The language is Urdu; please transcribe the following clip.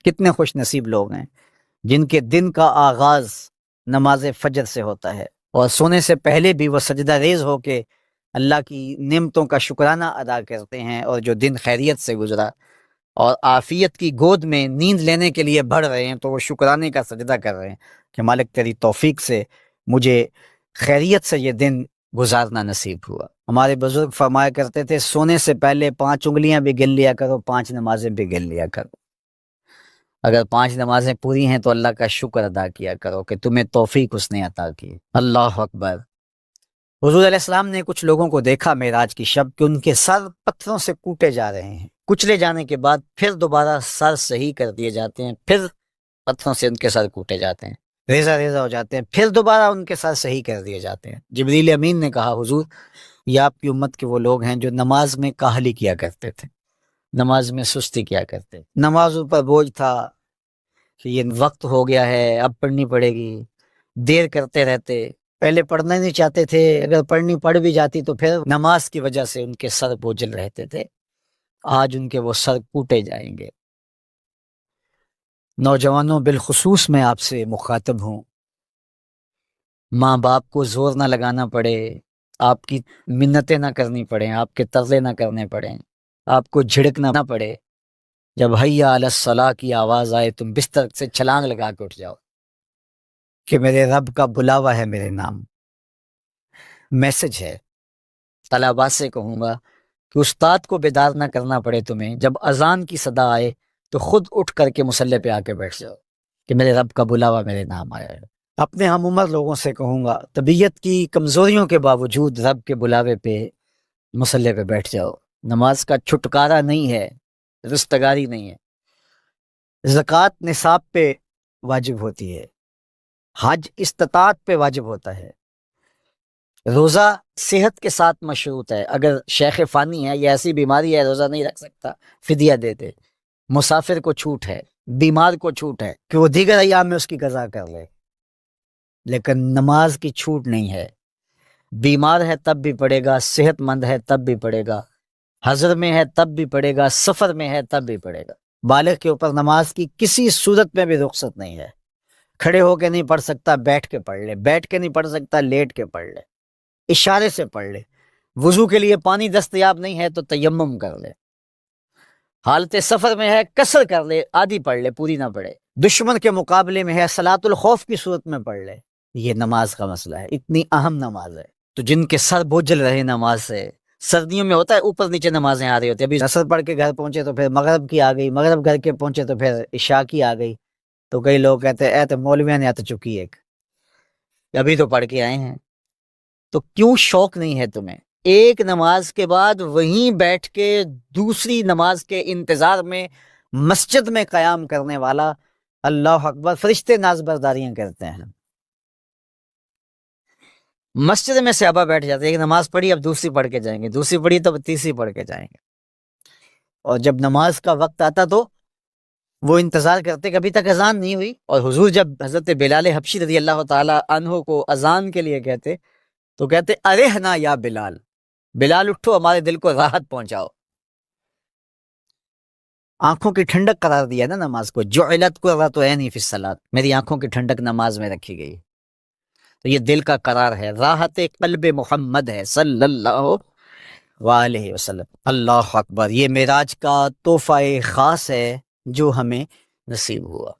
کتنے خوش نصیب لوگ ہیں جن کے دن کا آغاز نماز فجر سے ہوتا ہے، اور سونے سے پہلے بھی وہ سجدہ ریز ہو کے اللہ کی نعمتوں کا شکرانہ ادا کرتے ہیں، اور جو دن خیریت سے گزرا اور عافیت کی گود میں نیند لینے کے لیے بڑھ رہے ہیں، تو وہ شکرانے کا سجدہ کر رہے ہیں کہ مالک تیری توفیق سے مجھے خیریت سے یہ دن گزارنا نصیب ہوا۔ ہمارے بزرگ فرمایا کرتے تھے سونے سے پہلے 5 انگلیاں بھی گن لیا کرو، 5 نمازیں بھی گن لیا کرو۔ اگر 5 نمازیں پوری ہیں تو اللہ کا شکر ادا کیا کرو کہ تمہیں توفیق اس نے عطا کی۔ اللہ اکبر۔ حضور علیہ السلام نے کچھ لوگوں کو دیکھا معراج کی شب کہ ان کے سر پتھروں سے کوٹے جا رہے ہیں، کچلے جانے کے بعد پھر دوبارہ سر صحیح کر دیے جاتے ہیں، پھر پتھروں سے ان کے سر کوٹے جاتے ہیں، ریزہ ریزہ ہو جاتے ہیں، پھر دوبارہ ان کے سر صحیح کر دیے جاتے ہیں۔ جبریل امین نے کہا حضور یہ آپ کی امت کے وہ لوگ ہیں جو نماز میں کاہلی کیا کرتے تھے، نماز میں سستی کیا کرتے، نمازوں پر بوجھ تھا کہ یہ وقت ہو گیا ہے اب پڑھنی پڑے گی، دیر کرتے رہتے، پہلے پڑھنا نہیں چاہتے تھے، اگر پڑھنی پڑ بھی جاتی تو پھر نماز کی وجہ سے ان کے سر بوجھل رہتے تھے، آج ان کے وہ سر کوٹے جائیں گے۔ نوجوانوں بالخصوص میں آپ سے مخاطب ہوں، ماں باپ کو زور نہ لگانا پڑے، آپ کی منتیں نہ کرنی پڑیں، آپ کے ترلے نہ کرنے پڑیں، آپ کو جھڑکنا نہ پڑے، جب حیا علی الصلاح کی آواز آئے تم بستر سے چھلانگ لگا کے اٹھ جاؤ کہ میرے رب کا بلاوا ہے میرے نام۔ میسج ہے، طلباء سے کہوں گا کہ استاد کو بیدار نہ کرنا پڑے تمہیں، جب اذان کی صدا آئے تو خود اٹھ کر کے مصلی پہ آ کے بیٹھ جاؤ کہ میرے رب کا بلاوا میرے نام آیا ہے۔ اپنے ہم عمر لوگوں سے کہوں گا طبیعت کی کمزوریوں کے باوجود رب کے بلاوے پہ مصلی پہ بیٹھ جاؤ۔ نماز کا چھٹکارا نہیں ہے، رستگاری نہیں ہے۔ زکوٰۃ نصاب پہ واجب ہوتی ہے، حج استطاعت پہ واجب ہوتا ہے، روزہ صحت کے ساتھ مشروط ہے، اگر شیخ فانی ہے یا ایسی بیماری ہے روزہ نہیں رکھ سکتا فدیہ دے دے۔ مسافر کو چھوٹ ہے، بیمار کو چھوٹ ہے کہ وہ دیگر ایام میں اس کی قضا کر لے، لیکن نماز کی چھوٹ نہیں ہے، بیمار ہے تب بھی پڑھے گا، صحت مند ہے تب بھی پڑھے گا، حضر میں ہے تب بھی پڑھے گا، سفر میں ہے تب بھی پڑھے گا۔ بالغ کے اوپر نماز کی کسی صورت میں بھی رخصت نہیں ہے، کھڑے ہو کے نہیں پڑھ سکتا بیٹھ کے پڑھ لے، بیٹھ کے نہیں پڑھ سکتا لیٹ کے پڑھ لے، اشارے سے پڑھ لے، وضو کے لیے پانی دستیاب نہیں ہے تو تیمم کر لے، حالت سفر میں ہے قصر کر لے، آدھی پڑھ لے پوری نہ پڑھے، دشمن کے مقابلے میں ہے صلاۃ الخوف کی صورت میں پڑھ لے۔ یہ نماز کا مسئلہ ہے، اتنی اہم نماز ہے۔ تو جن کے سر بوجھل رہے نماز سے، سردیوں میں ہوتا ہے اوپر نیچے نمازیں آ رہی ہوتی ہیں، ابھی عصر پڑھ کے گھر پہنچے تو پھر مغرب کی آ گئی، مغرب گھر کے پہنچے تو پھر عشاء کی آ گئی، تو کئی لوگ کہتے ہیں اے تو مولویاں نے آت چکی ایک، ابھی تو پڑھ کے آئے ہیں۔ تو کیوں شوق نہیں ہے تمہیں؟ ایک نماز کے بعد وہیں بیٹھ کے دوسری نماز کے انتظار میں مسجد میں قیام کرنے والا، اللہ اکبر، فرشتے ناز برداریاں کرتے ہیں۔ مسجد میں صحابہ بیٹھ جاتے ہیں، ایک نماز پڑھی اب دوسری پڑھ کے جائیں گے، دوسری پڑھی تو تیسری پڑھ کے جائیں گے، اور جب نماز کا وقت آتا تو وہ انتظار کرتے کہ ابھی تک اذان نہیں ہوئی، اور حضور جب حضرت بلال حبشی رضی اللہ تعالی عنہ کو اذان کے لیے کہتے تو کہتے ارحنا یا بلال، بلال اٹھو ہمارے دل کو راحت پہنچاؤ۔ آنکھوں کی ٹھنڈک قرار دیا نا نماز کو، جعلت قرۃ عینی فی الصلاۃ، میری آنکھوں کی ٹھنڈک نماز میں رکھی گئی، تو یہ دل کا قرار ہے، راحت قلب محمد ہے صلی اللہ علیہ وسلم۔ اللہ اکبر، یہ معراج کا تحفہ خاص ہے جو ہمیں نصیب ہوا۔